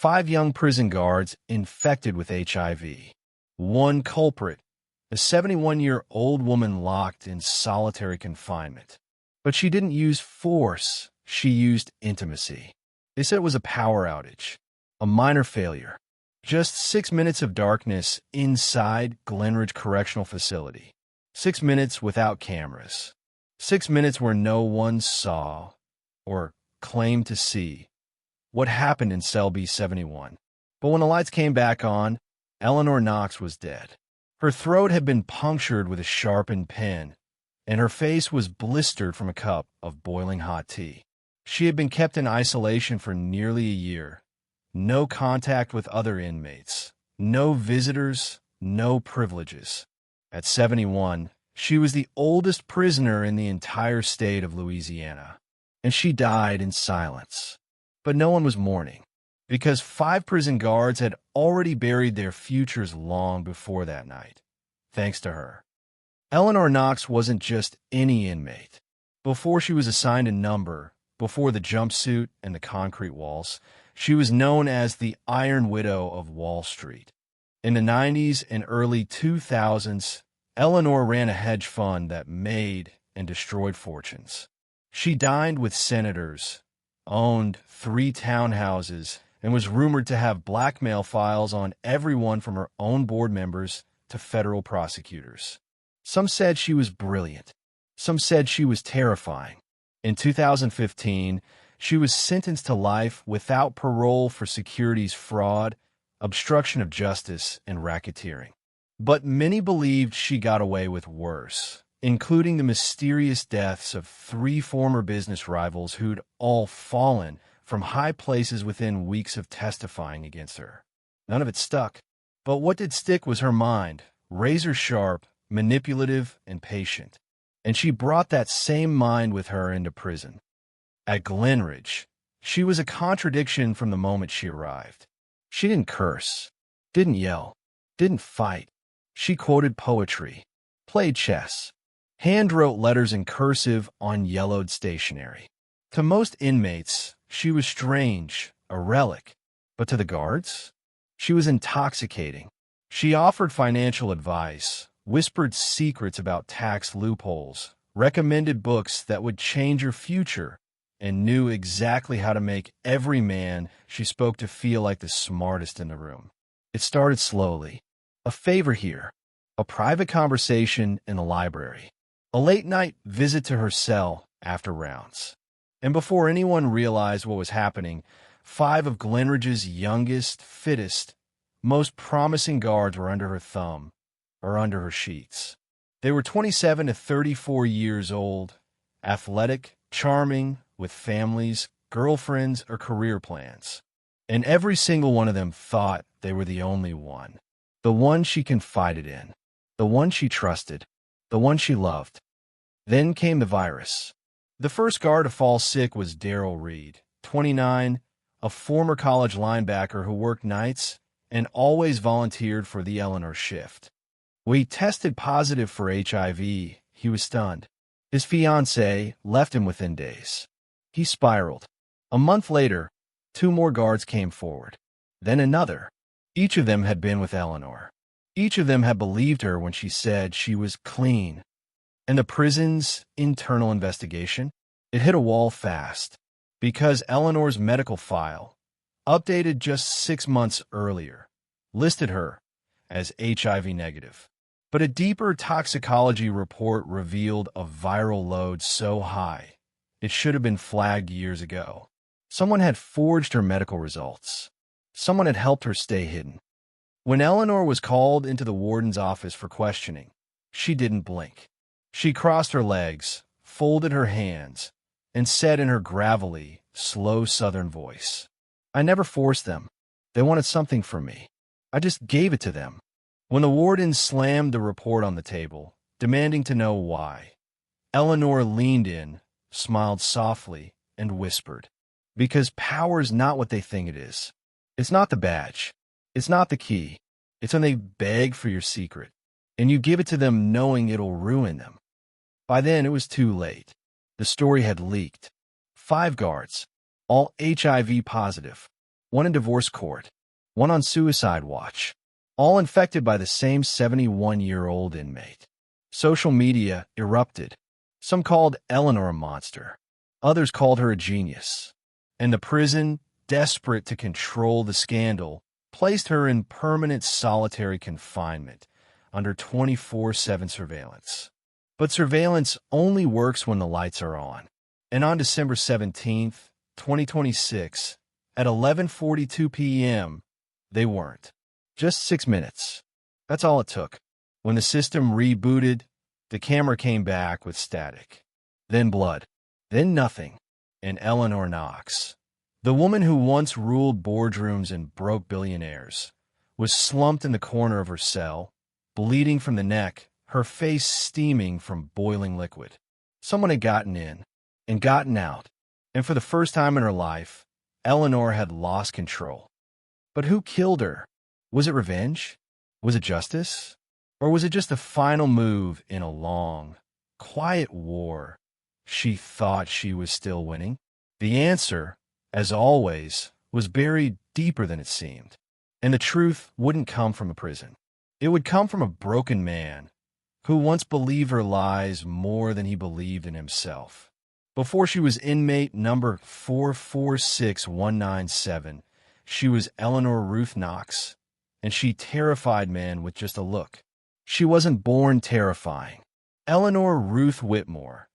5 young prison guards infected with HIV. One culprit, a 71-year-old woman locked in solitary confinement. But she didn't use force, she used intimacy. They said it was a power outage, a minor failure. Just 6 minutes of darkness inside Glenridge Correctional Facility. 6 minutes without cameras. 6 minutes where no one saw, or claimed to see, what happened in cell B71. But when the lights came back on, Eleanor Knox was dead. Her throat had been punctured with a sharpened pin, and her face was blistered from a cup of boiling hot tea. She had been kept in isolation for nearly a year. No contact with other inmates. No visitors, no privileges. At 71, she was the oldest prisoner in the entire state of Louisiana, and she died in silence. But no one was mourning, because 5 prison guards had already buried their futures long before that night, thanks to her. Eleanor Knox wasn't just any inmate. Before she was assigned a number, before the jumpsuit and the concrete walls, she was known as the Iron Widow of Wall Street. In the 90s and early 2000s, Eleanor ran a hedge fund that made and destroyed fortunes. She dined with senators, owned 3 townhouses, and was rumored to have blackmail files on everyone from her own board members to federal prosecutors. Some said she was brilliant. Some said she was terrifying. In 2015, she was sentenced to life without parole for securities fraud, obstruction of justice, and racketeering. But many believed she got away with worse, including the mysterious deaths of 3 former business rivals who'd all fallen from high places within weeks of testifying against her. None of it stuck. But what did stick was her mind, razor-sharp, manipulative, and patient. And she brought that same mind with her into prison. At Glenridge, she was a contradiction from the moment she arrived. She didn't curse, didn't yell, didn't fight. She quoted poetry, played chess, hand-wrote letters in cursive on yellowed stationery. To most inmates, she was strange, a relic. But to the guards, she was intoxicating. She offered financial advice, whispered secrets about tax loopholes, recommended books that would change your future, and knew exactly how to make every man she spoke to feel like the smartest in the room. It started slowly. A favor here, a private conversation in the library, a late-night visit to her cell after rounds. And before anyone realized what was happening, 5 of Glenridge's youngest, fittest, most promising guards were under her thumb, or under her sheets. They were 27 to 34 years old, athletic, charming, with families, girlfriends, or career plans. And every single one of them thought they were the only one. The one she confided in. The one she trusted. The one she loved. Then came the virus. The first guard to fall sick was Daryl Reed, 29, a former college linebacker who worked nights and always volunteered for the Eleanor shift. When he tested positive for HIV, he was stunned. His fiancée left him within days. He spiraled. A month later, 2 more guards came forward. Then another. Each of them had been with Eleanor. Each of them had believed her when she said she was clean. And the prison's internal investigation, it hit a wall fast, because Eleanor's medical file, updated just 6 months earlier, listed her as HIV negative. But a deeper toxicology report revealed a viral load so high, it should have been flagged years ago. Someone had forged her medical results. Someone had helped her stay hidden. When Eleanor was called into the warden's office for questioning, she didn't blink. She crossed her legs, folded her hands, and said in her gravelly, slow Southern voice, "I never forced them. They wanted something from me. I just gave it to them." When the warden slammed the report on the table, demanding to know why, Eleanor leaned in, smiled softly, and whispered, "Because power's not what they think it is. It's not the badge. It's not the key. It's when they beg for your secret, and you give it to them knowing it'll ruin them." By then, it was too late. The story had leaked. 5 guards, all HIV positive, one in divorce court, one on suicide watch, all infected by the same 71-year-old inmate. Social media erupted. Some called Eleanor a monster. Others called her a genius. And the prison, desperate to control the scandal, placed her in permanent solitary confinement under 24/7 surveillance. But surveillance only works when the lights are on. And on December 17th, 2026, at 11:42 p.m., they weren't. Just 6 minutes. That's all it took. When the system rebooted, the camera came back with static. Then blood. Then nothing. And Eleanor Knox, the woman who once ruled boardrooms and broke billionaires, was slumped in the corner of her cell, bleeding from the neck, her face steaming from boiling liquid. Someone had gotten in and gotten out, and for the first time in her life, Eleanor had lost control. But who killed her? Was it revenge? Was it justice? Or was it just the final move in a long, quiet war she thought she was still winning? The answer, as always, was buried deeper than it seemed. And the truth wouldn't come from a prison. It would come from a broken man who once believed her lies more than he believed in himself. Before she was inmate number 446197, she was Eleanor Ruth Knox, and she terrified men with just a look. She wasn't born terrifying. Eleanor Ruth Whitmore,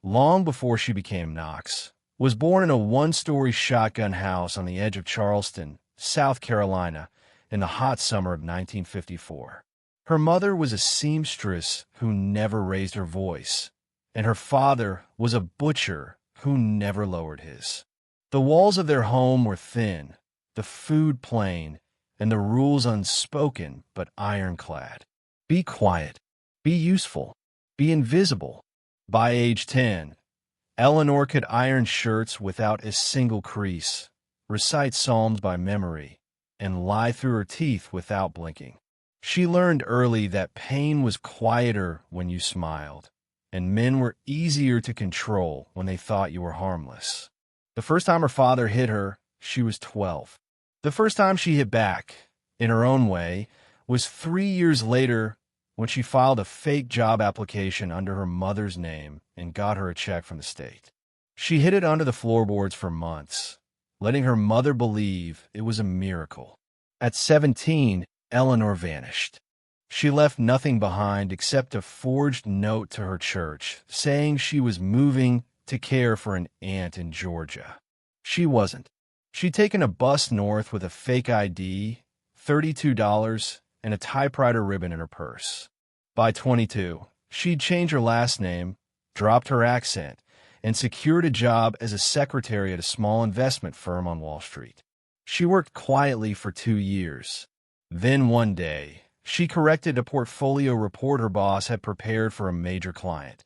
long before she became Knox, was born in a one-story shotgun house on the edge of Charleston, South Carolina, in the hot summer of 1954. Her mother was a seamstress who never raised her voice, and her father was a butcher who never lowered his. The walls of their home were thin, the food plain, and the rules unspoken but ironclad. Be quiet. Be useful. Be invisible. By age 10, Eleanor could iron shirts without a single crease, recite psalms by memory, and lie through her teeth without blinking. She learned early that pain was quieter when you smiled, and men were easier to control when they thought you were harmless. The first time her father hit her, she was 12. The first time she hit back, in her own way, was 3 years later when she filed a fake job application under her mother's name and got her a check from the state. She hid it under the floorboards for months, letting her mother believe it was a miracle. At 17, Eleanor vanished. She left nothing behind except a forged note to her church saying she was moving to care for an aunt in Georgia. She wasn't. She'd taken a bus north with a fake ID, $32, and a typewriter ribbon in her purse. By 22, she'd changed her last name, dropped her accent, and secured a job as a secretary at a small investment firm on Wall Street. She worked quietly for 2 years. Then one day, she corrected a portfolio report her boss had prepared for a major client,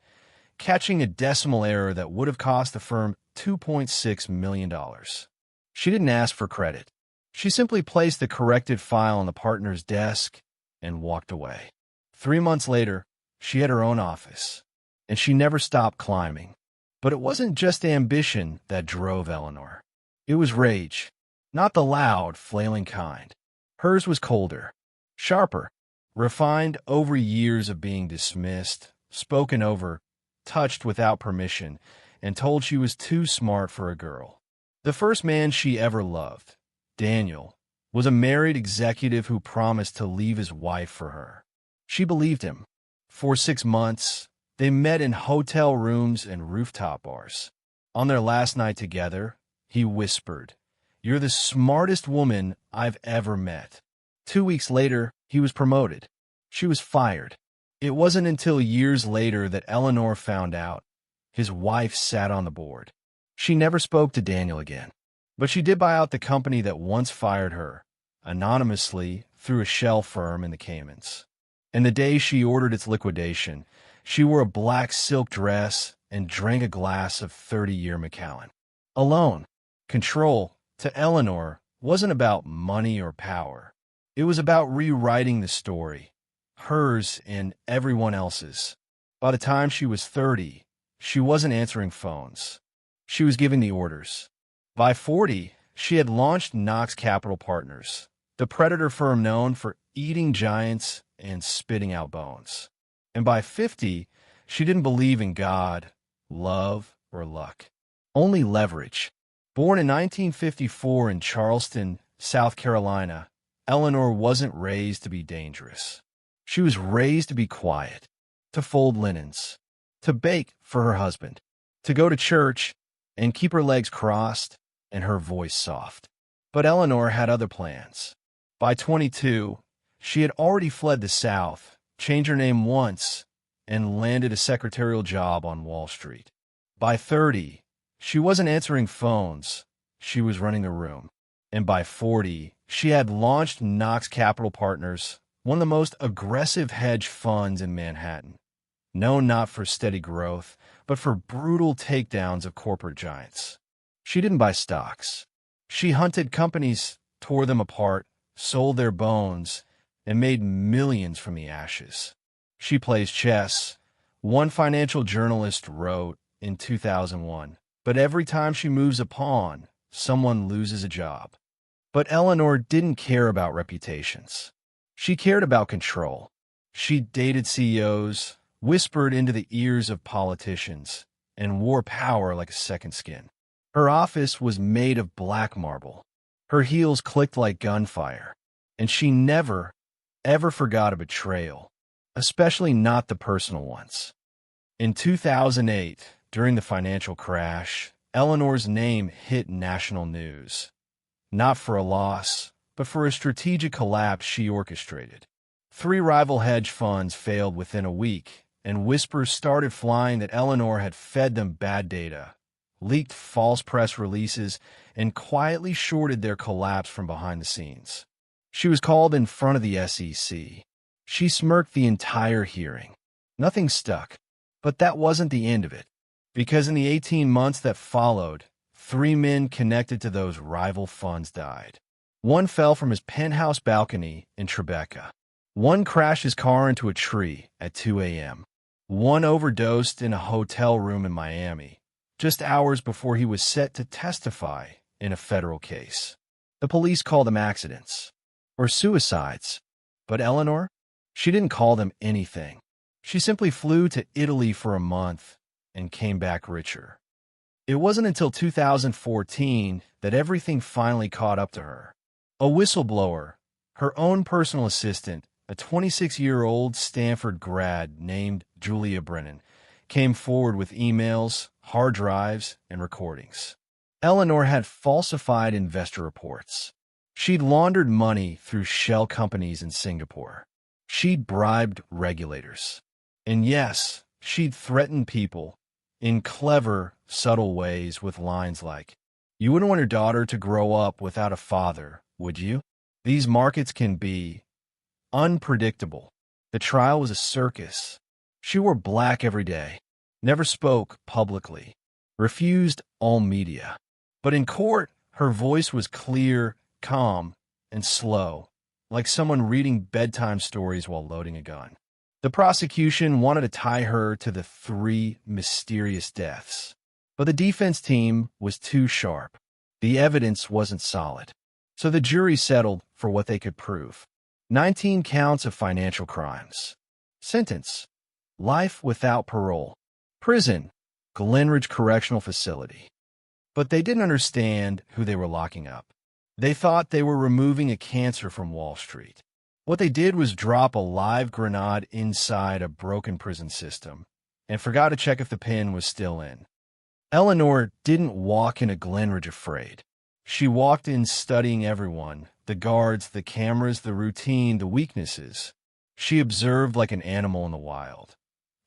catching a decimal error that would have cost the firm $2.6 million. She didn't ask for credit. She simply placed the corrected file on the partner's desk and walked away. 3 months later, she had her own office, and she never stopped climbing. But it wasn't just ambition that drove Eleanor. It was rage, not the loud, flailing kind. Hers was colder, sharper, refined over years of being dismissed, spoken over, touched without permission, and told she was too smart for a girl. The first man she ever loved, Daniel, was a married executive who promised to leave his wife for her. She believed him. For 6 months, they met in hotel rooms and rooftop bars. On their last night together, he whispered, "You're the smartest woman I've ever met." 2 weeks later, he was promoted. She was fired. It wasn't until years later that Eleanor found out his wife sat on the board. She never spoke to Daniel again, but she did buy out the company that once fired her, anonymously through a shell firm in the Caymans. And the day she ordered its liquidation, she wore a black silk dress and drank a glass of 30-year Macallan. Alone, control, to Eleanor, wasn't about money or power. It was about rewriting the story, hers and everyone else's. By the time she was 30, she wasn't answering phones. She was giving the orders. By 40, she had launched Knox Capital Partners, the predator firm known for eating giants and spitting out bones. And by 50, she didn't believe in God, love, or luck. Only leverage. Born in 1954 in Charleston, South Carolina, Eleanor wasn't raised to be dangerous. She was raised to be quiet, to fold linens, to bake for her husband, to go to church and keep her legs crossed and her voice soft. But Eleanor had other plans. By 22, she had already fled the South, changed her name once, and landed a secretarial job on Wall Street. By 30, she wasn't answering phones, she was running the room. And by 40, she had launched Knox Capital Partners, one of the most aggressive hedge funds in Manhattan, known not for steady growth, but for brutal takedowns of corporate giants. She didn't buy stocks. She hunted companies, tore them apart, sold their bones, and made millions from the ashes. She plays chess. One financial journalist wrote in 2001, but every time she moves a pawn, someone loses a job. But Eleanor didn't care about reputations. She cared about control. She dated CEOs, whispered into the ears of politicians, and wore power like a second skin. Her office was made of black marble. Her heels clicked like gunfire, and she never, ever forgot a betrayal, especially not the personal ones. In 2008, during the financial crash, Eleanor's name hit national news. Not for a loss, but for a strategic collapse she orchestrated. 3 rival hedge funds failed within a week, and whispers started flying that Eleanor had fed them bad data, leaked false press releases, and quietly shorted their collapse from behind the scenes. She was called in front of the SEC. She smirked the entire hearing. Nothing stuck. But that wasn't the end of it, because in the 18 months that followed, 3 men connected to those rival funds died. One fell from his penthouse balcony in Tribeca. One crashed his car into a tree at 2 a.m. One overdosed in a hotel room in Miami, just hours before he was set to testify in a federal case. The police called them accidents or suicides, but Eleanor, she didn't call them anything. She simply flew to Italy for a month and came back richer. It wasn't until 2014 that everything finally caught up to her. A whistleblower, her own personal assistant, a 26-year-old Stanford grad named Julia Brennan, came forward with emails, hard drives, and recordings. Eleanor had falsified investor reports. She'd laundered money through shell companies in Singapore. She'd bribed regulators. And yes, she'd threatened people in clever, subtle ways with lines like, "You wouldn't want your daughter to grow up without a father, would you? These markets can be unpredictable." The trial was a circus. She wore black every day, never spoke publicly, refused all media. But in court, her voice was clear, calm, and slow, like someone reading bedtime stories while loading a gun. The prosecution wanted to tie her to the 3 mysterious deaths, but the defense team was too sharp. The evidence wasn't solid. So the jury settled for what they could prove. 19 counts of financial crimes. Sentence: life without parole. Prison: Glenridge Correctional Facility. But they didn't understand who they were locking up. They thought they were removing a cancer from Wall Street. What they did was drop a live grenade inside a broken prison system and forgot to check if the pin was still in. Eleanor didn't walk into Glenridge afraid. She walked in studying everyone, the guards, the cameras, the routine, the weaknesses. She observed like an animal in the wild.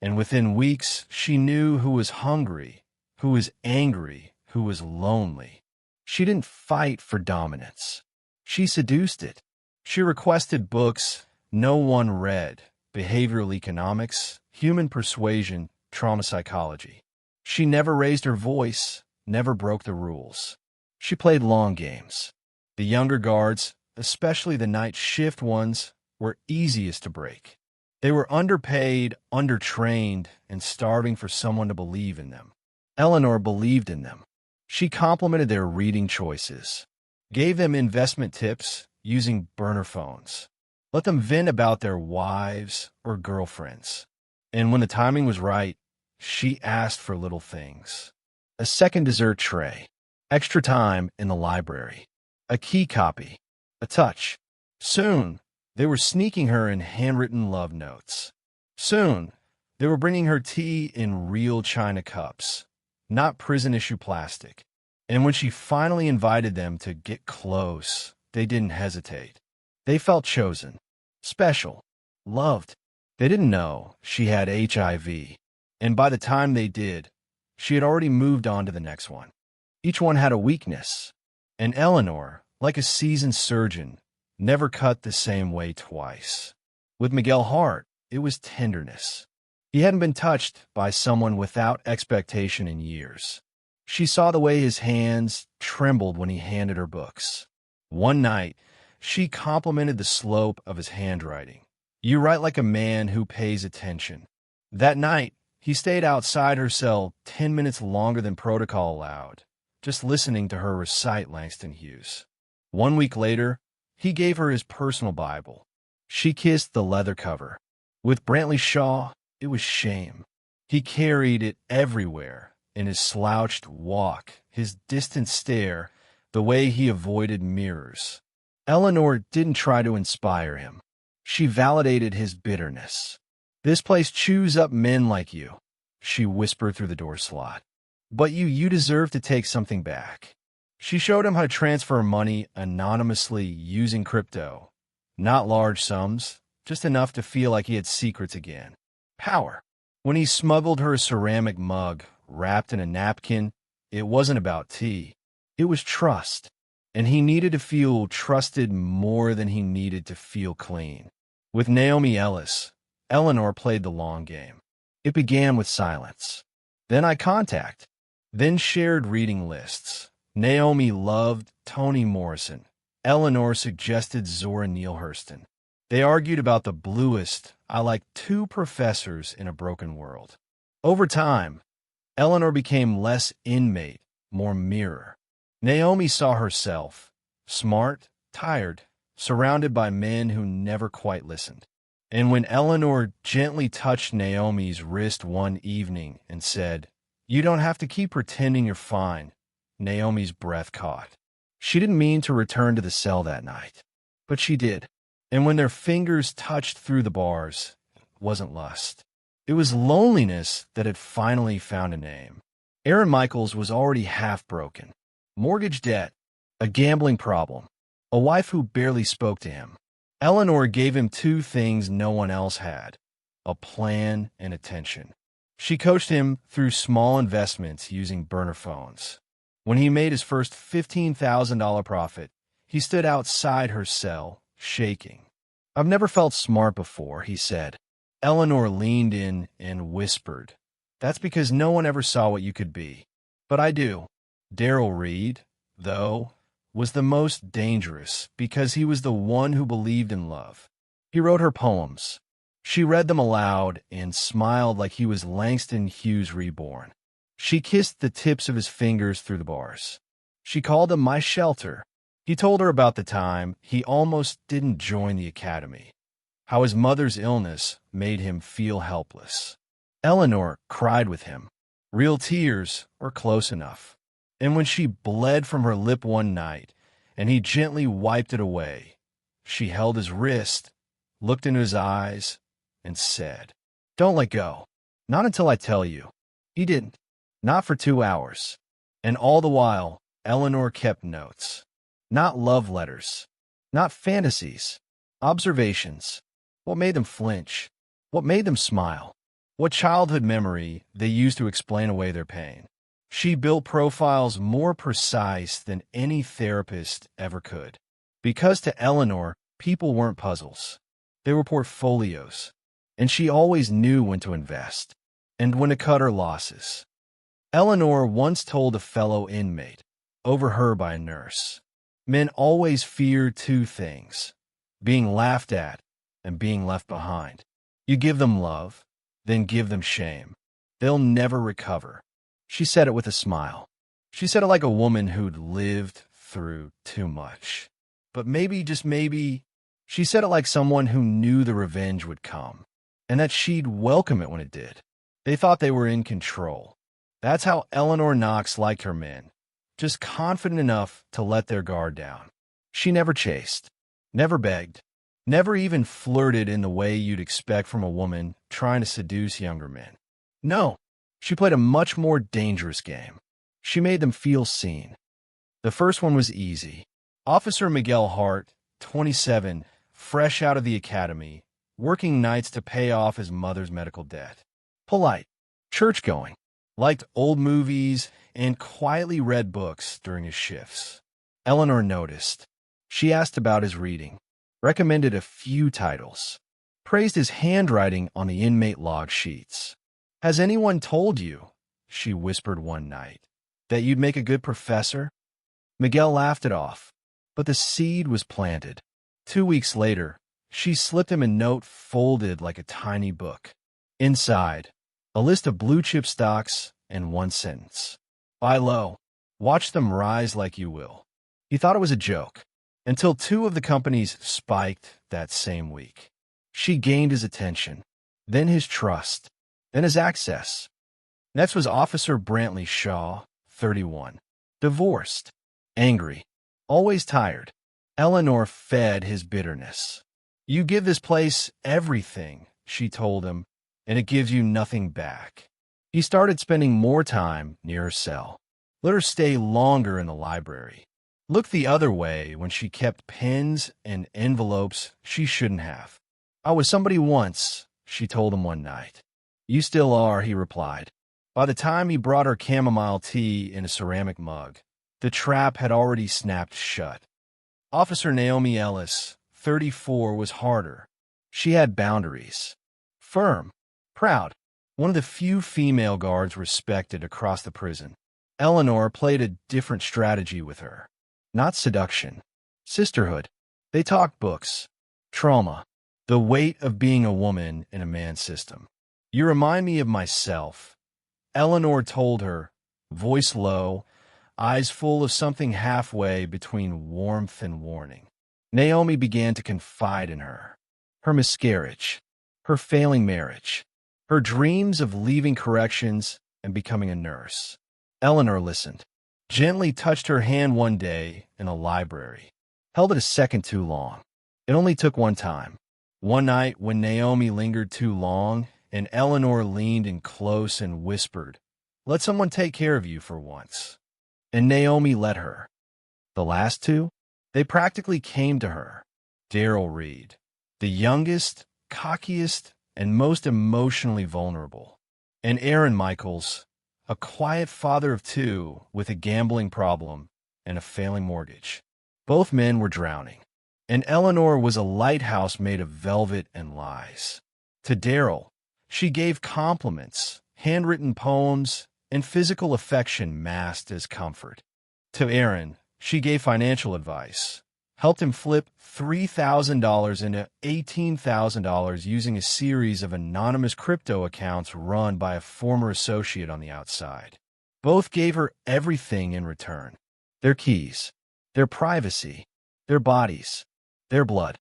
And within weeks, she knew who was hungry, who was angry, who was lonely. She didn't fight for dominance. She seduced it. She requested books no one read: behavioral economics, human persuasion, trauma psychology. She never raised her voice, never broke the rules. She played long games. The younger guards, especially the night shift ones, were easiest to break. They were underpaid, undertrained, and starving for someone to believe in them. Eleanor believed in them. She complimented their reading choices, gave them investment tips using burner phones, let them vent about their wives or girlfriends. And when the timing was right, she asked for little things. A second dessert tray, extra time in the library, a key copy, a touch. Soon, they were sneaking her in handwritten love notes. Soon, they were bringing her tea in real china cups, not prison-issue plastic. And when she finally invited them to get close, they didn't hesitate. They felt chosen, special, loved. They didn't know she had HIV, and by the time they did, she had already moved on to the next one. Each one had a weakness, and Eleanor, like a seasoned surgeon, never cut the same way twice. With Miguel Hart, it was tenderness. He hadn't been touched by someone without expectation in years. She saw the way his hands trembled when he handed her books. One night, she complimented the slope of his handwriting. "You write like a man who pays attention." That night, he stayed outside her cell 10 minutes longer than protocol allowed, just listening to her recite Langston Hughes. 1 week later, he gave her his personal Bible. She kissed the leather cover. With Brantley Shaw, it was shame. He carried it everywhere, in his slouched walk, his distant stare, the way he avoided mirrors. Eleanor didn't try to inspire him. She validated his bitterness. "This place chews up men like you," she whispered through the door slot. "But you deserve to take something back." She showed him how to transfer money anonymously using crypto. Not large sums, just enough to feel like he had secrets again. Power. When he smuggled her a ceramic mug wrapped in a napkin, it wasn't about tea. It was trust. And he needed to feel trusted more than he needed to feel clean. With Naomi Ellis, Eleanor played the long game. It began with silence, then eye contact, then shared reading lists. Naomi loved Toni Morrison. Eleanor suggested Zora Neale Hurston. They argued about the bluest, I like two professors in a broken world. Over time, Eleanor became less inmate, more mirror. Naomi saw herself, smart, tired, surrounded by men who never quite listened. And when Eleanor gently touched Naomi's wrist one evening and said, "You don't have to keep pretending you're fine," Naomi's breath caught. She didn't mean to return to the cell that night, but she did. And when their fingers touched through the bars, it wasn't lust. It was loneliness that had finally found a name. Aaron Michaels was already half broken. Mortgage debt, a gambling problem, a wife who barely spoke to him. Eleanor gave him two things no one else had: a plan and attention. She coached him through small investments using burner phones. When he made his first $15,000 profit, he stood outside her cell, shaking. "I've never felt smart before," he said. Eleanor leaned in and whispered, "That's because no one ever saw what you could be. But I do." Daryl Reed, though, was the most dangerous because he was the one who believed in love. He wrote her poems. She read them aloud and smiled like he was Langston Hughes reborn. She kissed the tips of his fingers through the bars. She called him my shelter. He told her about the time he almost didn't join the academy, how his mother's illness made him feel helpless. Eleanor cried with him, real tears or close enough. And when she bled from her lip one night, and he gently wiped it away, she held his wrist, looked into his eyes, and said, "Don't let go. Not until I tell you." He didn't. Not for 2 hours. And all the while, Eleanor kept notes. Not love letters. Not fantasies. Observations. What made them flinch? What made them smile? What childhood memory they used to explain away their pain? She built profiles more precise than any therapist ever could. Because to Eleanor, people weren't puzzles. They were portfolios. And she always knew when to invest and when to cut her losses. Eleanor once told a fellow inmate, overheard by a nurse, "Men always fear two things, being laughed at and being left behind. You give them love, then give them shame. They'll never recover." She said it with a smile. She said it like a woman who'd lived through too much. But maybe, just maybe, she said it like someone who knew the revenge would come, and that she'd welcome it when it did. They thought they were in control. That's how Eleanor Knox liked her men, just confident enough to let their guard down. She never chased, never begged, never even flirted in the way you'd expect from a woman trying to seduce younger men. No, she played a much more dangerous game. She made them feel seen. The first one was easy. Officer Miguel Hart, 27, fresh out of the academy, working nights to pay off his mother's medical debt. Polite, church-going, liked old movies, and quietly read books during his shifts. Eleanor noticed. She asked about his reading, recommended a few titles, praised his handwriting on the inmate log sheets. "Has anyone told you," she whispered one night, "that you'd make a good professor?" Miguel laughed it off, but the seed was planted. 2 weeks later, she slipped him a note folded like a tiny book. Inside, a list of blue-chip stocks and one sentence: "Buy low. Watch them rise like you will." He thought it was a joke, until 2 of the companies spiked that same week. She gained his attention, then his trust, then his access. Next was Officer Brantley Shaw, 31, divorced, angry, always tired. Eleanor fed his bitterness. "You give this place everything," she told him, "and it gives you nothing back." He started spending more time near her cell. Let her stay longer in the library. Look the other way when she kept pens and envelopes she shouldn't have. "I was somebody once," she told him one night. "You still are," he replied. By the time he brought her chamomile tea in a ceramic mug, the trap had already snapped shut. Officer Naomi Ellis, 34, was harder. She had boundaries. Firm, proud, one of the few female guards respected across the prison. Eleanor played a different strategy with her. Not seduction, sisterhood. They talked books, trauma, the weight of being a woman in a man's system. "You remind me of myself," Eleanor told her, voice low, eyes full of something halfway between warmth and warning. Naomi began to confide in her. Her miscarriage, her failing marriage, her dreams of leaving corrections and becoming a nurse. Eleanor listened, gently touched her hand one day in a library, held it a second too long. It only took one time. One night when Naomi lingered too long and Eleanor leaned in close and whispered, "Let someone take care of you for once." And Naomi let her. The last 2, they practically came to her. Daryl Reed, the youngest, cockiest, and most emotionally vulnerable. And Aaron Michaels, a quiet father of 2 with a gambling problem and a failing mortgage. Both men were drowning, and Eleanor was a lighthouse made of velvet and lies. To Daryl, she gave compliments, handwritten poems, and physical affection masked as comfort. To Aaron, she gave financial advice, helped him flip $3,000 into $18,000 using a series of anonymous crypto accounts run by a former associate on the outside. Both gave her everything in return: their keys, their privacy, their bodies, their blood.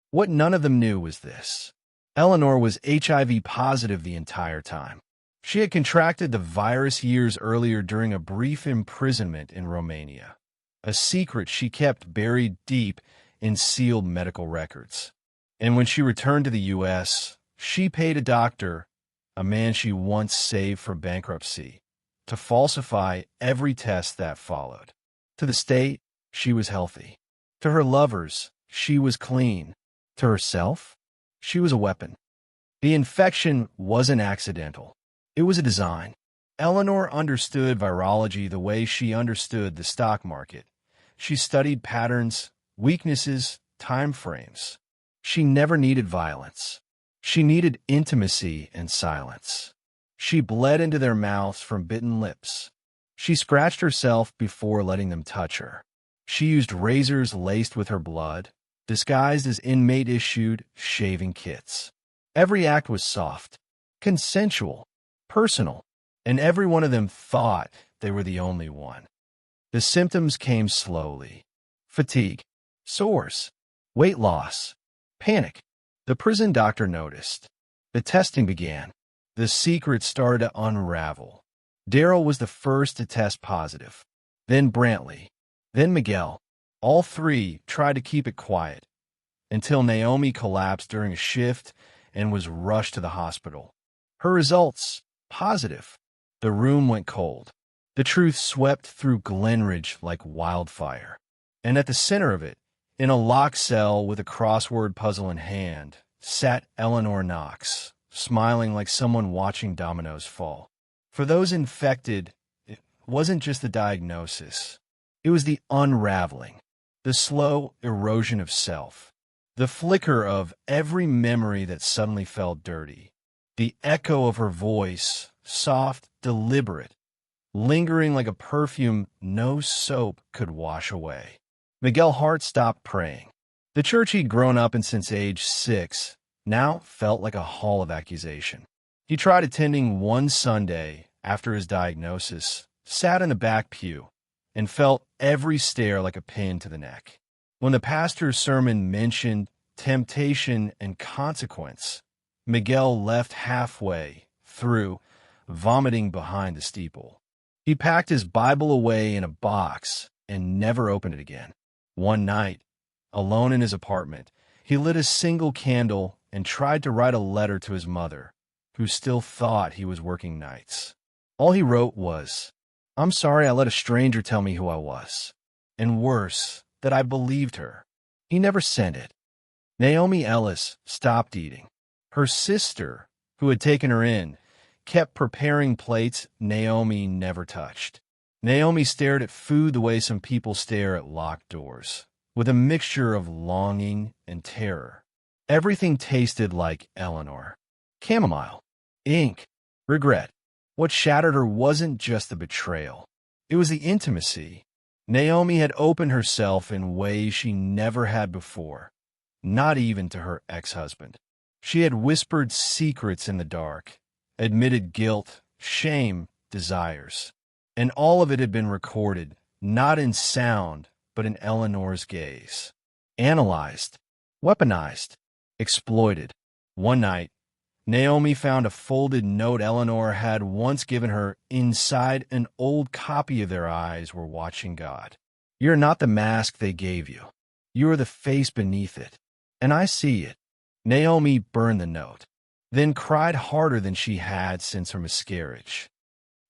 What none of them knew was this: Eleanor was HIV positive the entire time. She had contracted the virus years earlier during a brief imprisonment in Romania, a secret she kept buried deep in sealed medical records. And when she returned to the U.S., she paid a doctor, a man she once saved from bankruptcy, to falsify every test that followed. To the state, she was healthy. To her lovers, she was clean. To herself, she was a weapon. The infection wasn't accidental. It was a design. Eleanor understood virology the way she understood the stock market. She studied patterns, weaknesses, time frames. She never needed violence. She needed intimacy and silence. She bled into their mouths from bitten lips. She scratched herself before letting them touch her. She used razors laced with her blood, disguised as inmate-issued shaving kits. Every act was soft, consensual, personal, and every one of them thought they were the only one. The symptoms came slowly: fatigue, sores, weight loss, panic. The prison doctor noticed. The testing began. The secret started to unravel. Daryl was the first to test positive, then Brantley, then Miguel. All three tried to keep it quiet until Naomi collapsed during a shift and was rushed to the hospital. Her results: positive. The room went cold. The truth swept through Glenridge like wildfire. And at the center of it, in a locked cell with a crossword puzzle in hand, sat Eleanor Knox, smiling like someone watching dominoes fall. For those infected, it wasn't just the diagnosis. It was the unraveling, the slow erosion of self, the flicker of every memory that suddenly felt dirty, the echo of her voice, soft, deliberate, lingering like a perfume no soap could wash away. Miguel Hart stopped praying. The church he'd grown up in since age 6 now felt like a hall of accusation. He tried attending one Sunday after his diagnosis, sat in the back pew, and felt every stare like a pin to the neck. When the pastor's sermon mentioned temptation and consequence, Miguel left halfway through, vomiting behind the steeple. He packed his Bible away in a box and never opened it again. One night, alone in his apartment, he lit a single candle and tried to write a letter to his mother, who still thought he was working nights. All he wrote was, "I'm sorry I let a stranger tell me who I was. And worse, that I believed her." He never sent it. Naomi Ellis stopped eating. Her sister, who had taken her in, kept preparing plates Naomi never touched. Naomi stared at food the way some people stare at locked doors, with a mixture of longing and terror. Everything tasted like Eleanor. Chamomile, ink, regret. What shattered her wasn't just the betrayal. It was the intimacy. Naomi had opened herself in ways she never had before, not even to her ex-husband. She had whispered secrets in the dark, admitted guilt, shame, desires. And all of it had been recorded, not in sound, but in Eleanor's gaze. Analyzed, weaponized, exploited. One night, Naomi found a folded note Eleanor had once given her. Inside, an old copy of "Their eyes were watching God. You're not the mask they gave you. You are the face beneath it. And I see it." Naomi burned the note, then cried harder than she had since her miscarriage.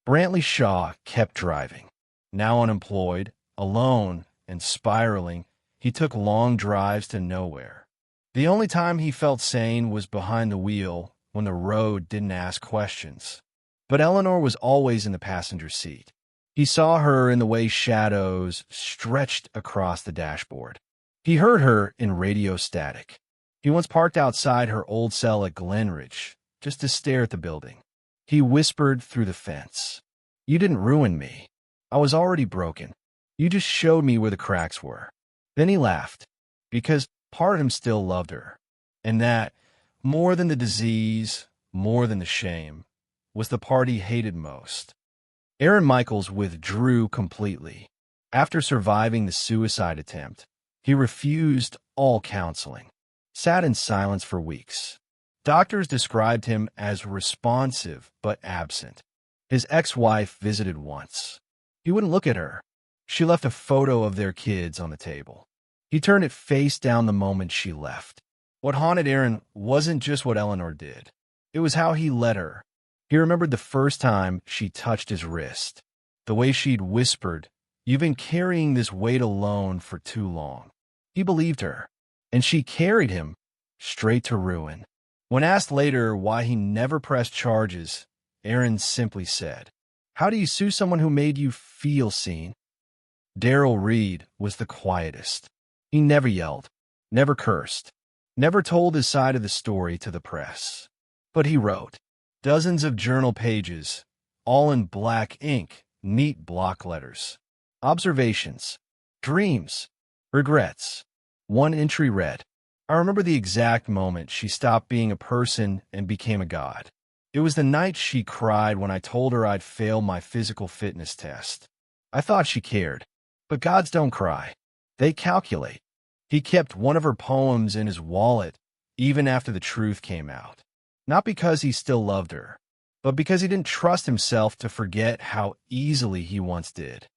Brantley Shaw kept driving. Now unemployed, alone, and spiraling, he took long drives to nowhere. The only time he felt sane was behind the wheel, when the road didn't ask questions. But Eleanor was always in the passenger seat. He saw her in the way shadows stretched across the dashboard. He heard her in radio static. He once parked outside her old cell at Glenridge, just to stare at the building. He whispered through the fence, "You didn't ruin me. I was already broken. You just showed me where the cracks were." Then he laughed, because part of him still loved her, and that, more than the disease, more than the shame, was the part he hated most. Aaron Michaels withdrew completely. After surviving the suicide attempt, he refused all counseling, sat in silence for weeks. Doctors described him as responsive but absent. His ex-wife visited once. He wouldn't look at her. She left a photo of their kids on the table. He turned it face down the moment she left. What haunted Aaron wasn't just what Eleanor did. It was how he let her. He remembered the first time she touched his wrist, the way she'd whispered, "You've been carrying this weight alone for too long." He believed her, and she carried him straight to ruin. When asked later why he never pressed charges, Aaron simply said, "How do you sue someone who made you feel seen?" Daryl Reed was the quietest. He never yelled, never cursed, never told his side of the story to the press. But he wrote dozens of journal pages, all in black ink, neat block letters. Observations, dreams, regrets. One entry read, "I remember the exact moment she stopped being a person and became a god. It was the night she cried when I told her I'd failed my physical fitness test. I thought she cared. But gods don't cry. They calculate. He kept one of her poems in his wallet even after the truth came out. Not because he still loved her, but because he didn't trust himself to forget how easily he once did.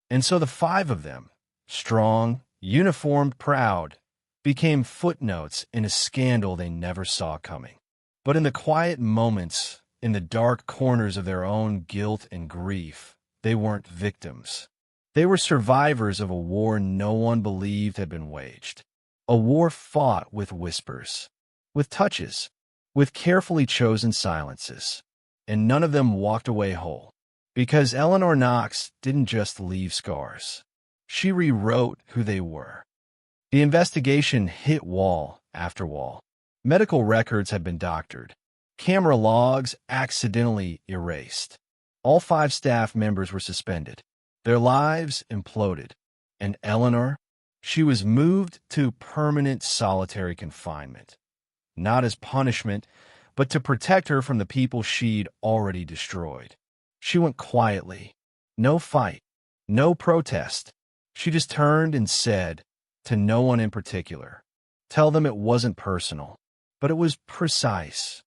And so the five of them, strong, uniformed, proud, became footnotes in a scandal they never saw coming. But in the quiet moments, in the dark corners of their own guilt and grief, they weren't victims. They were survivors of a war no one believed had been waged. A war fought with whispers, with touches, with carefully chosen silences. And none of them walked away whole. Because Eleanor Knox didn't just leave scars. She rewrote who they were. The investigation hit wall after wall. Medical records had been doctored. Camera logs accidentally erased. All 5 staff members were suspended. Their lives imploded. And Eleanor, she was moved to permanent solitary confinement. Not as punishment, but to protect her from the people she'd already destroyed. She went quietly. No fight. No protest. She just turned and said, to no one in particular, tell them it wasn't personal, but it was precise.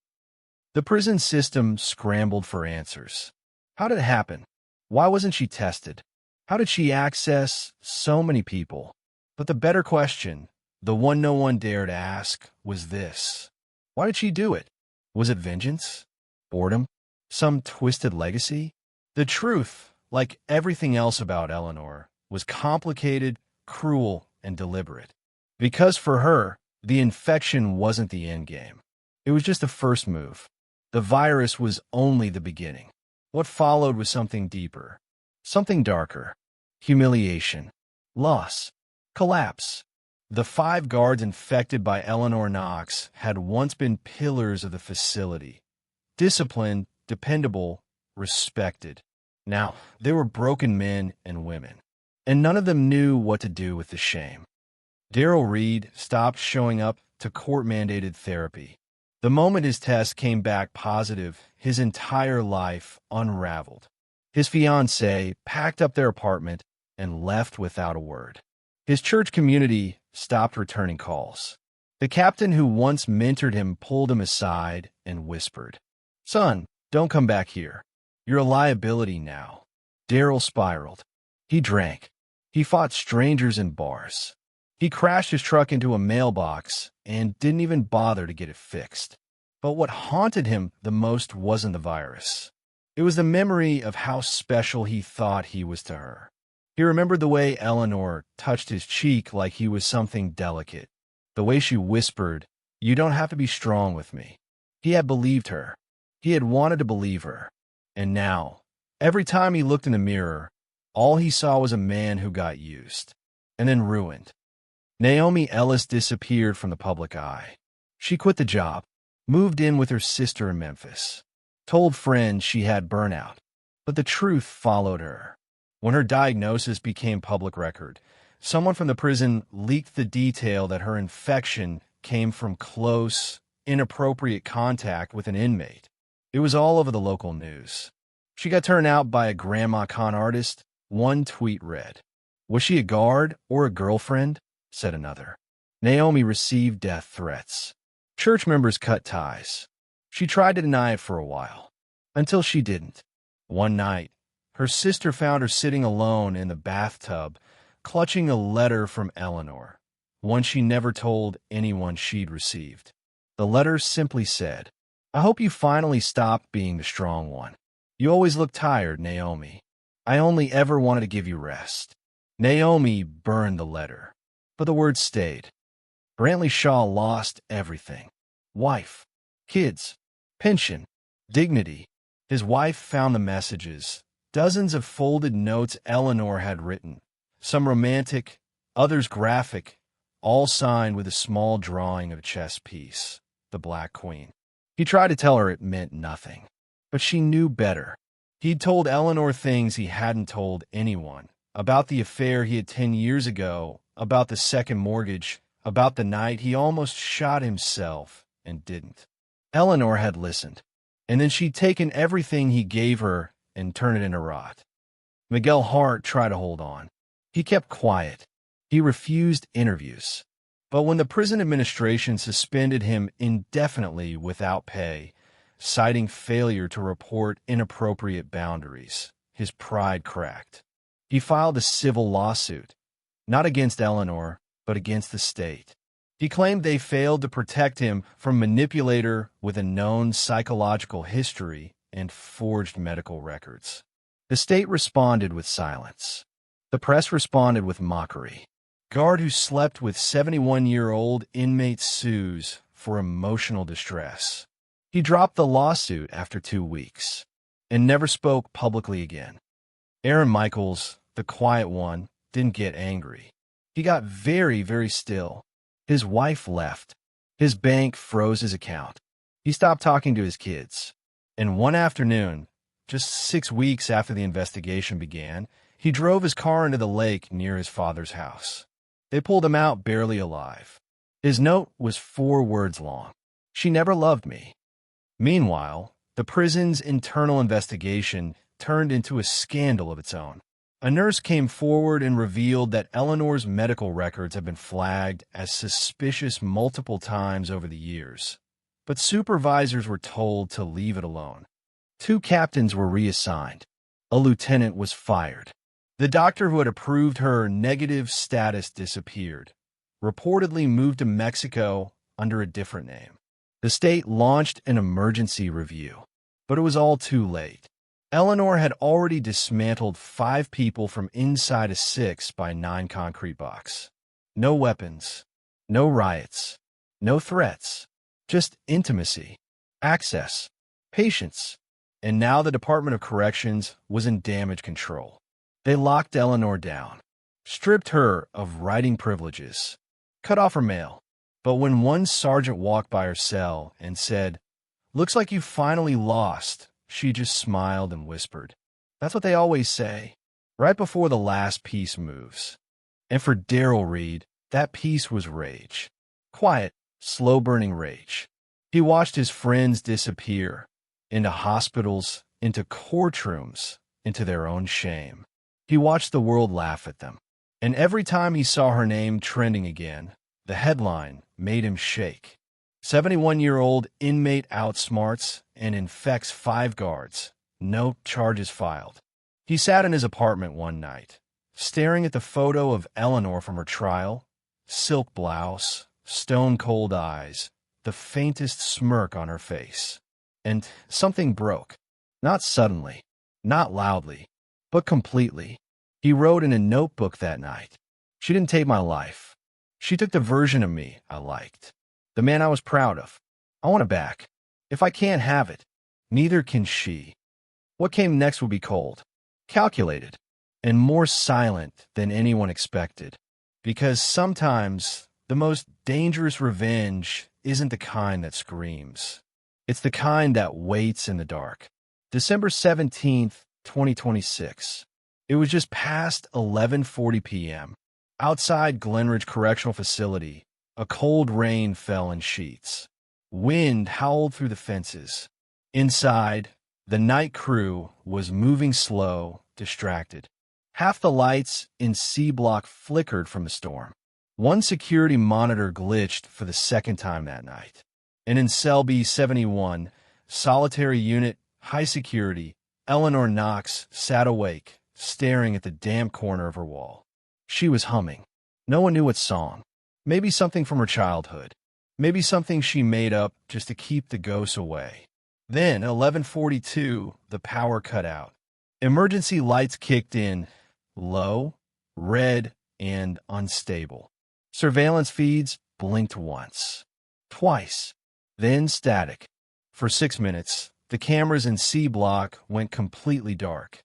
The prison system scrambled for answers. How did it happen? Why wasn't she tested? How did she access so many people? But the better question, the one no one dared ask, was this. Why did she do it? Was it vengeance? Boredom? Some twisted legacy? The truth, like everything else about Eleanor, was complicated, cruel, and deliberate. Because for her, the infection wasn't the end game. It was just the first move. The virus was only the beginning. What followed was something deeper, something darker. Humiliation, loss, collapse. The 5 guards infected by Eleanor Knox had once been pillars of the facility. Disciplined, dependable, respected. Now, they were broken men and women, and none of them knew what to do with the shame. Daryl Reed stopped showing up to court-mandated therapy. The moment his test came back positive, his entire life unraveled. His fiancée packed up their apartment and left without a word. His church community stopped returning calls. The captain who once mentored him pulled him aside and whispered, "Son, don't come back here. You're a liability now." Daryl spiraled. He drank. He fought strangers in bars. He crashed his truck into a mailbox and didn't even bother to get it fixed. But what haunted him the most wasn't the virus. It was the memory of how special he thought he was to her. He remembered the way Eleanor touched his cheek like he was something delicate. The way she whispered, "You don't have to be strong with me." He had believed her. He had wanted to believe her. And now, every time he looked in the mirror, all he saw was a man who got used, and then ruined. Naomi Ellis disappeared from the public eye. She quit the job, moved in with her sister in Memphis, told friends she had burnout, but the truth followed her. When her diagnosis became public record, someone from the prison leaked the detail that her infection came from close, inappropriate contact with an inmate. It was all over the local news. She got turned out by a grandma con artist. One tweet read, "Was she a guard or a girlfriend?" said another. Naomi received death threats. Church members cut ties. She tried to deny it for a while, until she didn't. One night, her sister found her sitting alone in the bathtub, clutching a letter from Eleanor, one she never told anyone she'd received. The letter simply said, "I hope you finally stop being the strong one. You always look tired, Naomi. I only ever wanted to give you rest." Naomi burned the letter, but the words stayed. Brantley Shaw lost everything. Wife, kids, pension, dignity. His wife found the messages, dozens of folded notes Eleanor had written, some romantic, others graphic, all signed with a small drawing of a chess piece, the Black Queen. He tried to tell her it meant nothing, but she knew better. He'd told Eleanor things he hadn't told anyone, about the affair he had 10 years ago, about the second mortgage, about the night he almost shot himself and didn't. Eleanor had listened, and then she'd taken everything he gave her and turned it into rot. Miguel Hart tried to hold on. He kept quiet. He refused interviews. But when the prison administration suspended him indefinitely without pay, citing failure to report inappropriate boundaries, his pride cracked. He filed a civil lawsuit, not against Eleanor, but against the state. He claimed they failed to protect him from a manipulator with a known psychological history and forged medical records. The state responded with silence. The press responded with mockery. Guard who slept with 71-year-old inmate sues for emotional distress. He dropped the lawsuit after 2 weeks and never spoke publicly again. Aaron Michaels, the quiet one, didn't get angry. He got very, very still. His wife left. His bank froze his account. He stopped talking to his kids. And one afternoon, just 6 weeks after the investigation began, he drove his car into the lake near his father's house. They pulled him out barely alive. His note was 4 words long. She never loved me. Meanwhile, the prison's internal investigation turned into a scandal of its own. A nurse came forward and revealed that Eleanor's medical records had been flagged as suspicious multiple times over the years. But supervisors were told to leave it alone. 2 captains were reassigned. A lieutenant was fired. The doctor who had approved her negative status disappeared, reportedly moved to Mexico under a different name. The state launched an emergency review, but it was all too late. Eleanor had already dismantled 5 people from inside a 6x9 concrete box. No weapons, no riots, no threats, just intimacy, access, patience. And now the Department of Corrections was in damage control. They locked Eleanor down, stripped her of writing privileges, cut off her mail. But when one sergeant walked by her cell and said, "Looks like you finally lost," she just smiled and whispered, "That's what they always say, right before the last piece moves." And for Daryl Reed, that piece was rage. Quiet, slow-burning rage. He watched his friends disappear into hospitals, into courtrooms, into their own shame. He watched the world laugh at them. And every time he saw her name trending again, the headline made him shake. 71-year-old inmate outsmarts and infects 5 guards. No charges filed. He sat in his apartment one night, staring at the photo of Eleanor from her trial, silk blouse, stone-cold eyes, the faintest smirk on her face. And something broke. Not suddenly, not loudly, but completely. He wrote in a notebook that night, "She didn't take my life. She took the version of me I liked, the man I was proud of. I want it back. If I can't have it, neither can she." What came next would be cold, calculated, and more silent than anyone expected. Because sometimes the most dangerous revenge isn't the kind that screams. It's the kind that waits in the dark. December 17th, 2026. It was just past 11:40 p.m. Outside Glenridge Correctional Facility, a cold rain fell in sheets. Wind howled through the fences. Inside, the night crew was moving slow, distracted. Half the lights in C Block flickered from the storm. One security monitor glitched for the second time that night. And in cell B71, solitary unit, high security, Eleanor Knox sat awake, staring at the damp corner of her wall. She was humming. No one knew what song. Maybe something from her childhood. Maybe something she made up just to keep the ghosts away. Then, 11:42, the power cut out. Emergency lights kicked in, low, red, and unstable. Surveillance feeds blinked once, twice, then static. For 6 minutes, the cameras in C Block went completely dark.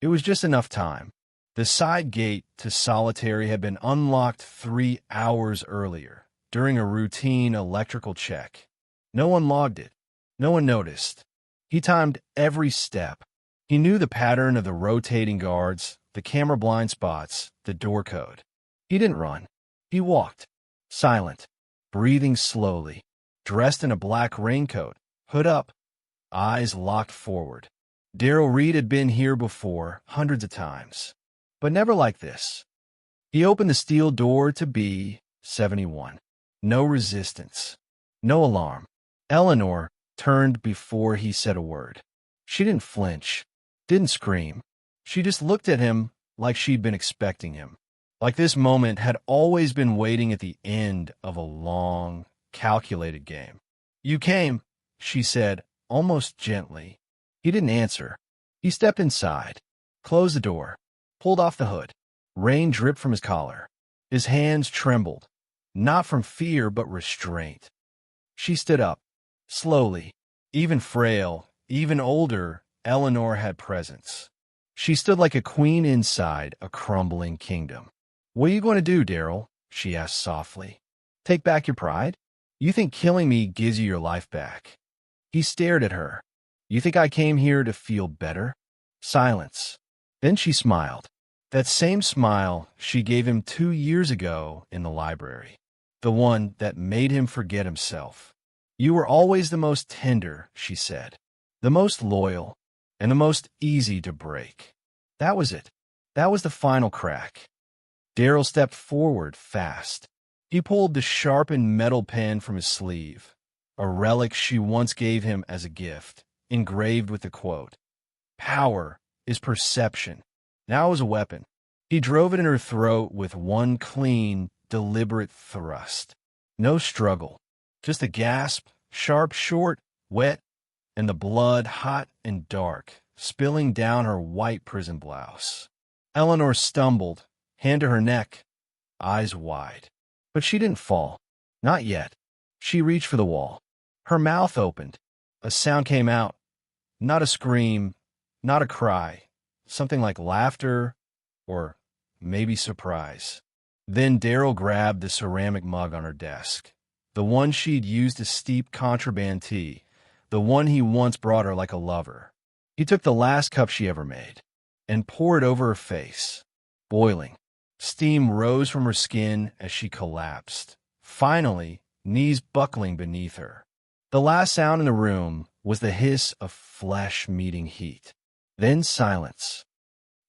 It was just enough time. The side gate to solitary had been unlocked 3 hours earlier, during a routine electrical check. No one logged it. No one noticed. He timed every step. He knew the pattern of the rotating guards, the camera blind spots, the door code. He didn't run. He walked, silent, breathing slowly, dressed in a black raincoat, hood up, eyes locked forward. Daryl Reed had been here before, hundreds of times. But never like this. He opened the steel door to B-71. No resistance. No alarm. Eleanor turned before he said a word. She didn't flinch, didn't scream. She just looked at him like she'd been expecting him. Like this moment had always been waiting at the end of a long, calculated game. "You came," she said, almost gently. He didn't answer. He stepped inside, closed the door, pulled off the hood. Rain dripped from his collar. His hands trembled, not from fear but restraint. She stood up, slowly. Even frail, even older, Eleanor had presence. She stood like a queen inside a crumbling kingdom. "What are you going to do, Daryl?" she asked softly. "Take back your pride? You think killing me gives you your life back?" He stared at her. "You think I came here to feel better?" Silence. Then she smiled. That same smile she gave him 2 years ago in the library. The one that made him forget himself. "You were always the most tender," she said. "The most loyal, and the most easy to break." That was it. That was the final crack. Daryl stepped forward fast. He pulled the sharpened metal pen from his sleeve, a relic she once gave him as a gift, engraved with the quote, "Power is perception." Now it was a weapon. He drove it in her throat with one clean, deliberate thrust. No struggle, just a gasp, sharp, short, wet, and the blood hot and dark, spilling down her white prison blouse. Eleanor stumbled, hand to her neck, eyes wide. But she didn't fall. Not yet. She reached for the wall. Her mouth opened. A sound came out. Not a scream, not a cry. Something like laughter or maybe surprise. Then Daryl grabbed the ceramic mug on her desk. The one she'd used to steep contraband tea. The one he once brought her like a lover. He took the last cup she ever made and poured it over her face. Boiling. Steam rose from her skin as she collapsed, finally, knees buckling beneath her. The last sound in the room was the hiss of flesh meeting heat. Then silence.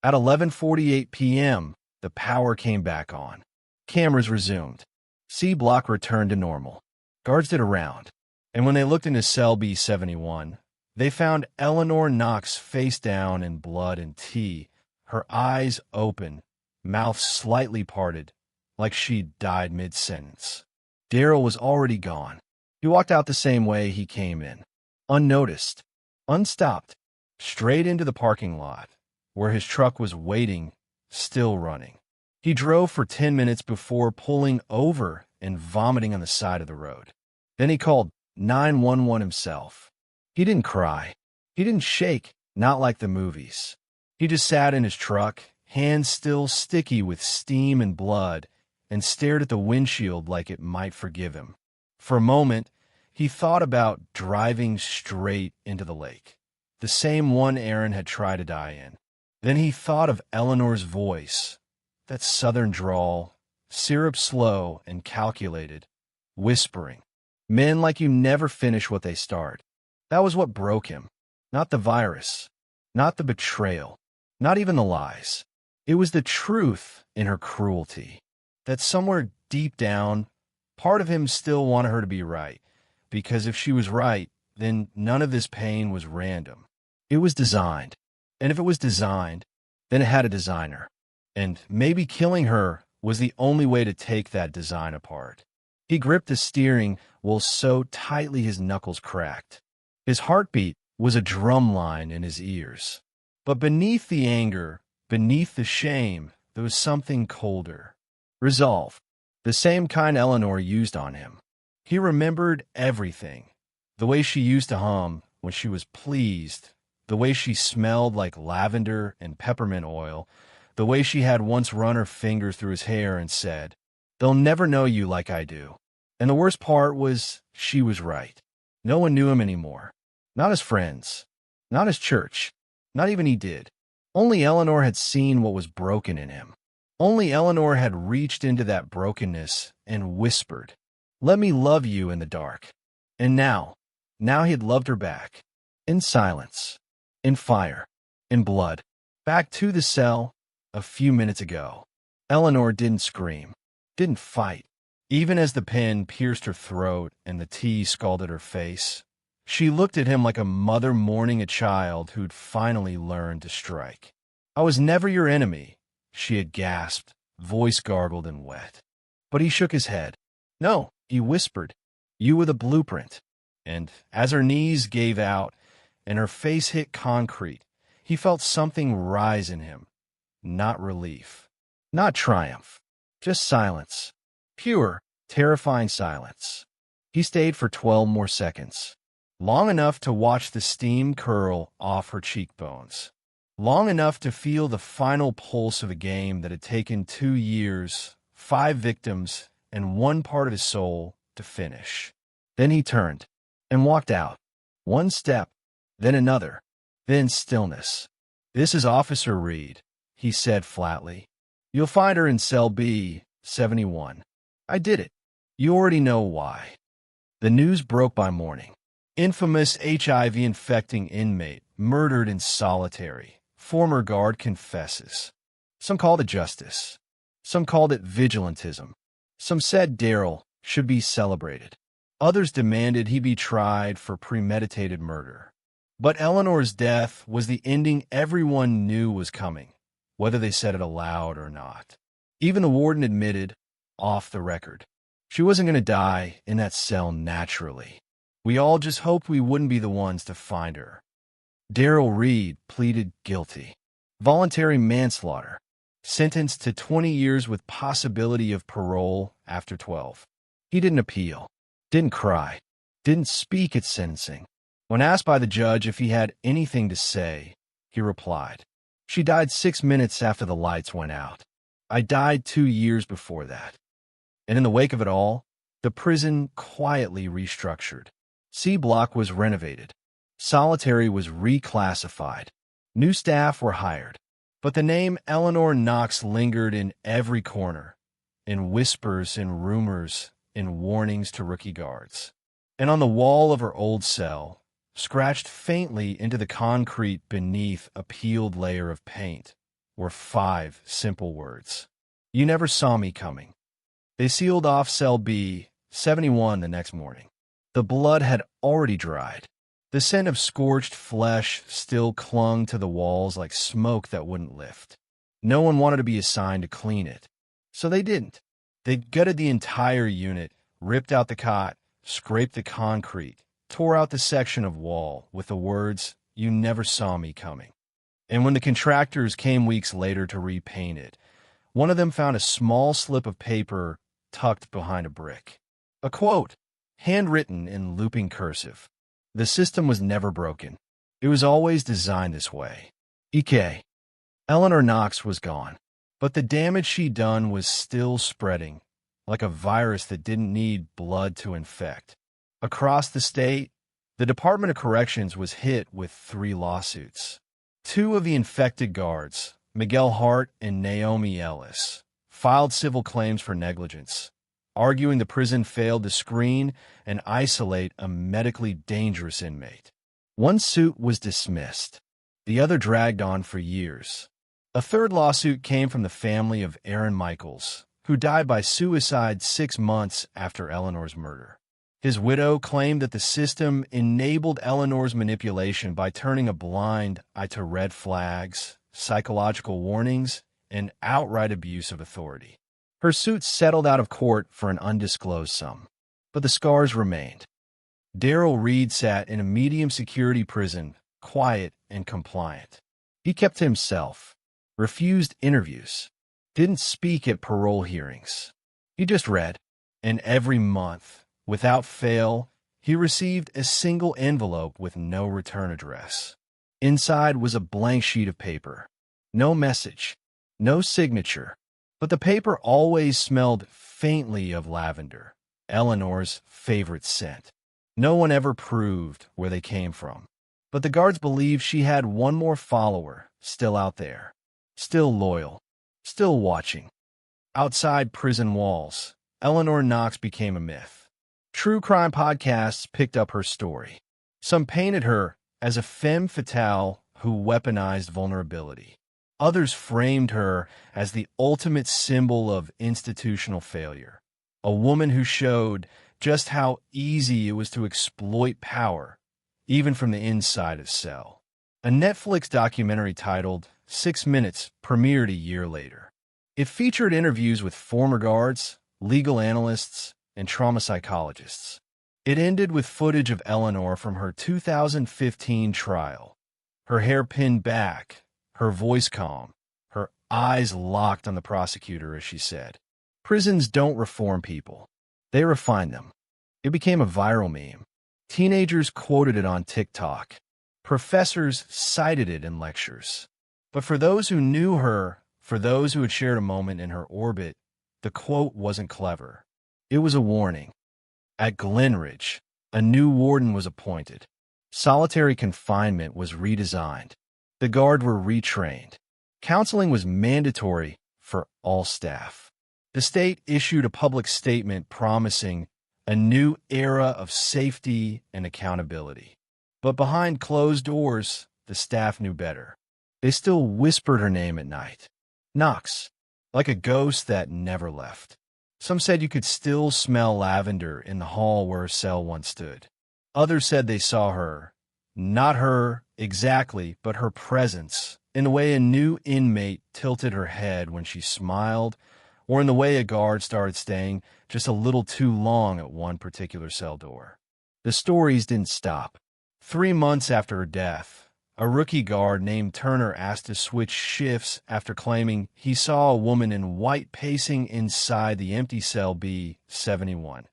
At 11:48 p.m., the power came back on. Cameras resumed. C block returned to normal. Guards did a round, and when they looked into cell B-71, they found Eleanor Knox face down in blood and tea, her eyes open, mouth slightly parted, like she'd died mid-sentence. Daryl was already gone. He walked out the same way he came in, unnoticed, unstopped, straight into the parking lot, where his truck was waiting, still running. He drove for 10 minutes before pulling over and vomiting on the side of the road. Then he called 911 himself. He didn't cry. He didn't shake, not like the movies. He just sat in his truck, hands still sticky with steam and blood, and stared at the windshield like it might forgive him. For a moment, he thought about driving straight into the lake, the same one Aaron had tried to die in. Then he thought of Eleanor's voice, that southern drawl, syrup slow and calculated, whispering. Men like you never finish what they start. That was what broke him. Not the virus, not the betrayal, not even the lies. It was the truth in her cruelty, that somewhere deep down, part of him still wanted her to be right, because if she was right, then none of this pain was random. It was designed, and if it was designed, then it had a designer, and maybe killing her was the only way to take that design apart. He gripped the steering wheel so tightly his knuckles cracked. His heartbeat was a drum line in his ears. But beneath the anger, beneath the shame, there was something colder. Resolve. The same kind Eleanor used on him. He remembered everything. The way she used to hum when she was pleased. The way she smelled like lavender and peppermint oil. The way she had once run her fingers through his hair and said, "They'll never know you like I do." And the worst part was she was right. No one knew him anymore. Not his friends. Not his church. Not even he did. Only Eleanor had seen what was broken in him. Only Eleanor had reached into that brokenness and whispered, "Let me love you in the dark." And now he had loved her back. In silence. In fire. In blood. Back to the cell a few minutes ago. Eleanor didn't scream, didn't fight. Even as the pen pierced her throat and the tea scalded her face, she looked at him like a mother mourning a child who'd finally learned to strike. "I was never your enemy," she had gasped, voice gargled and wet. But he shook his head. "No," he whispered, "you were the blueprint." And as her knees gave out and her face hit concrete, he felt something rise in him. Not relief, not triumph, just silence. Pure, terrifying silence. He stayed for 12 more seconds. Long enough to watch the steam curl off her cheekbones. Long enough to feel the final pulse of a game that had taken 2 years, 5 victims, and one part of his soul to finish. Then he turned and walked out. One step, then another, then stillness. "This is Officer Reed," he said flatly. "You'll find her in cell B-71. I did it. You already know why." The news broke by morning. Infamous HIV-infecting inmate murdered in solitary. Former guard confesses. Some called it justice. Some called it vigilantism. Some said Daryl should be celebrated. Others demanded he be tried for premeditated murder. But Eleanor's death was the ending everyone knew was coming, whether they said it aloud or not. Even the warden admitted, off the record, she wasn't going to die in that cell naturally. We all just hoped we wouldn't be the ones to find her. Daryl Reed pleaded guilty. Voluntary manslaughter. Sentenced to 20 years with possibility of parole after 12. He didn't appeal. Didn't cry. Didn't speak at sentencing. When asked by the judge if he had anything to say, he replied, "She died 6 minutes after the lights went out. I died 2 years before that." And in the wake of it all, the prison quietly restructured. C Block was renovated. Solitary was reclassified. New staff were hired. But the name Eleanor Knox lingered in every corner, in whispers, in rumors, in warnings to rookie guards. And on the wall of her old cell, scratched faintly into the concrete beneath a peeled layer of paint, were 5 simple words. "You never saw me coming." They sealed off cell B-71 the next morning. The blood had already dried. The scent of scorched flesh still clung to the walls like smoke that wouldn't lift. No one wanted to be assigned to clean it, so they didn't. They gutted the entire unit, ripped out the cot, scraped the concrete, tore out the section of wall with the words, "You never saw me coming." And when the contractors came weeks later to repaint it, one of them found a small slip of paper tucked behind a brick. A quote, handwritten in looping cursive. The system was never broken. It was always designed this way. EK. Eleanor Knox was gone, but the damage she'd done was still spreading, like a virus that didn't need blood to infect. Across the state, the Department of Corrections was hit with 3 lawsuits. 2 of the infected guards, Miguel Hart and Naomi Ellis, filed civil claims for negligence, arguing the prison failed to screen and isolate a medically dangerous inmate. One suit was dismissed. The other dragged on for years. A 3rd lawsuit came from the family of Aaron Michaels, who died by suicide 6 months after Eleanor's murder. His widow claimed that the system enabled Eleanor's manipulation by turning a blind eye to red flags, psychological warnings, and outright abuse of authority. Her suit settled out of court for an undisclosed sum, but the scars remained. Daryl Reed sat in a medium-security prison, quiet and compliant. He kept to himself, refused interviews, didn't speak at parole hearings. He just read, and every month, without fail, he received a single envelope with no return address. Inside was a blank sheet of paper. No message, no signature. But the paper always smelled faintly of lavender, Eleanor's favorite scent. No one ever proved where they came from. But the guards believed she had one more follower still out there, still loyal, still watching. Outside prison walls, Eleanor Knox became a myth. True crime podcasts picked up her story. Some painted her as a femme fatale who weaponized vulnerability. Others framed her as the ultimate symbol of institutional failure, a woman who showed just how easy it was to exploit power, even from the inside of cell. A Netflix documentary titled 6 Minutes premiered a year later. It featured interviews with former guards, legal analysts, and trauma psychologists. It ended with footage of Eleanor from her 2015 trial, her hair pinned back, her voice calm, her eyes locked on the prosecutor as she said, "Prisons don't reform people. They refine them." It became a viral meme. Teenagers quoted it on TikTok. Professors cited it in lectures. But for those who knew her, for those who had shared a moment in her orbit, the quote wasn't clever. It was a warning. At Glenridge, a new warden was appointed. Solitary confinement was redesigned. The guard were retrained. Counseling was mandatory for all staff. The state issued a public statement promising a new era of safety and accountability. But behind closed doors, the staff knew better. They still whispered her name at night. Knox, like a ghost that never left. Some said you could still smell lavender in the hall where her cell once stood. Others said they saw her, not her exactly, but her presence, in the way a new inmate tilted her head when she smiled, or in the way a guard started staying just a little too long at one particular cell door. The stories didn't stop. 3 months after her death, a rookie guard named Turner asked to switch shifts after claiming he saw a woman in white pacing inside the empty cell B71,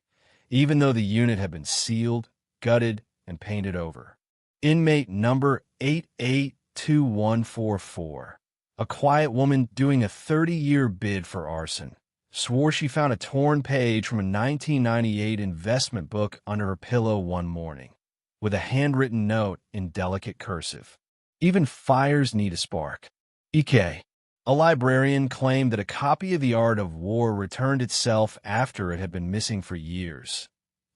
even though the unit had been sealed, gutted, and painted over. Inmate number 882144, a quiet woman doing a 30-year bid for arson, swore she found a torn page from a 1998 investment book under her pillow one morning, with a handwritten note in delicate cursive. Even fires need a spark. EK, a librarian, claimed that a copy of The Art of War returned itself after it had been missing for years,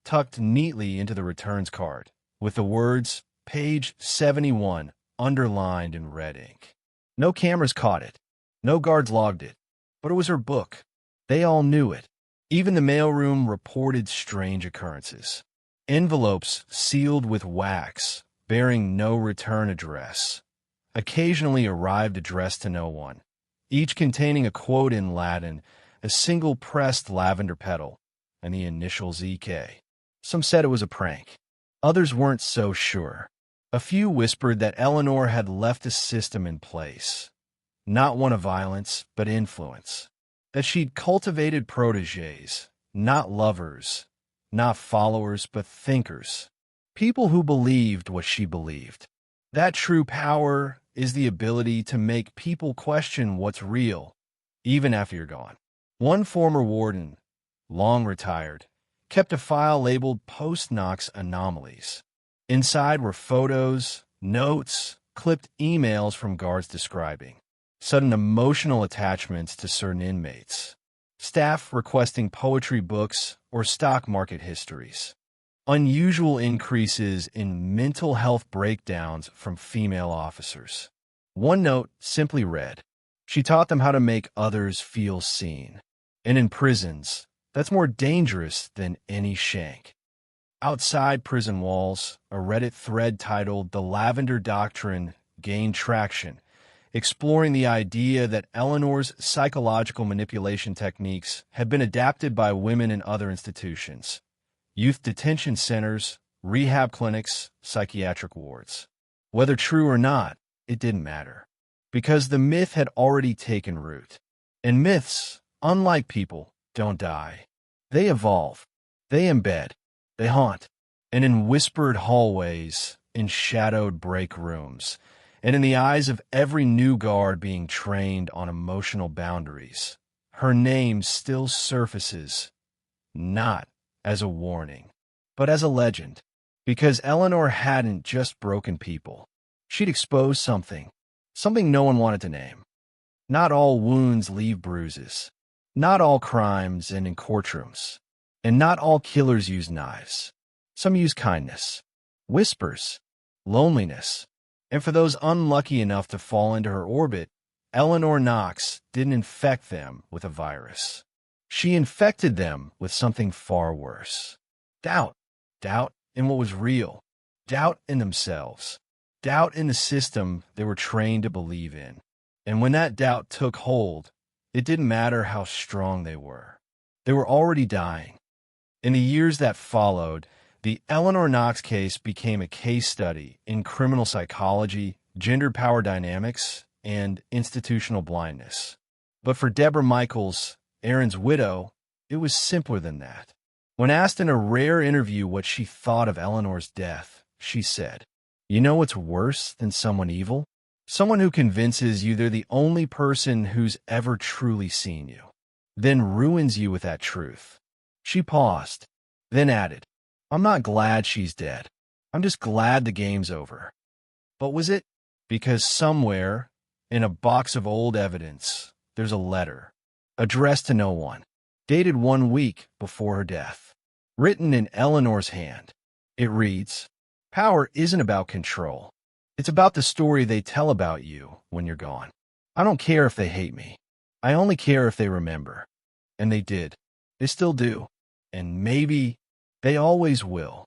tucked neatly into the returns card, with the words, "Page 71, underlined in red ink. No cameras caught it. No guards logged it. But it was her book. They all knew it. Even the mailroom reported strange occurrences. Envelopes sealed with wax, bearing no return address, occasionally arrived addressed to no one, each containing a quote in Latin, a single pressed lavender petal, and the initials EK. Some said it was a prank. Others weren't so sure. A few whispered that Eleanor had left a system in place, not one of violence, but influence, that she'd cultivated protégés, not lovers, not followers, but thinkers, people who believed what she believed. That true power is the ability to make people question what's real, even after you're gone. One former warden, long retired, kept a file labeled Post-Knox Anomalies. Inside were photos, notes, clipped emails from guards describing sudden emotional attachments to certain inmates, staff requesting poetry books or stock market histories, unusual increases in mental health breakdowns from female officers. One note simply read, "She taught them how to make others feel seen. And in prisons, that's more dangerous than any shank." Outside prison walls, a Reddit thread titled "The Lavender Doctrine" gained traction, exploring the idea that Eleanor's psychological manipulation techniques had been adapted by women in other institutions, youth detention centers, rehab clinics, psychiatric wards. Whether true or not, it didn't matter, because the myth had already taken root. And myths, unlike people, don't die. They evolve, they embed, they haunt, and in whispered hallways, in shadowed break rooms, and in the eyes of every new guard being trained on emotional boundaries, her name still surfaces, not as a warning, but as a legend. Because Eleanor hadn't just broken people. She'd exposed something no one wanted to name. Not all wounds leave bruises. Not all crimes end in courtrooms. And not all killers use knives. Some use kindness, whispers, loneliness. And for those unlucky enough to fall into her orbit, Eleanor Knox didn't infect them with a virus. She infected them with something far worse. Doubt. Doubt in what was real. Doubt in themselves. Doubt in the system they were trained to believe in. And when that doubt took hold, it didn't matter how strong they were. They were already dying. In the years that followed, the Eleanor Knox case became a case study in criminal psychology, gender power dynamics, and institutional blindness. But for Deborah Michaels, Aaron's widow, it was simpler than that. When asked in a rare interview what she thought of Eleanor's death, she said, "You know what's worse than someone evil? Someone who convinces you they're the only person who's ever truly seen you, then ruins you with that truth." She paused, then added, "I'm not glad she's dead. I'm just glad the game's over." But was it? Because somewhere, in a box of old evidence, there's a letter, addressed to no one, dated 1 week before her death, written in Eleanor's hand. It reads, "Power isn't about control. It's about the story they tell about you when you're gone. I don't care if they hate me. I only care if they remember." And they did. They still do. And maybe they always will.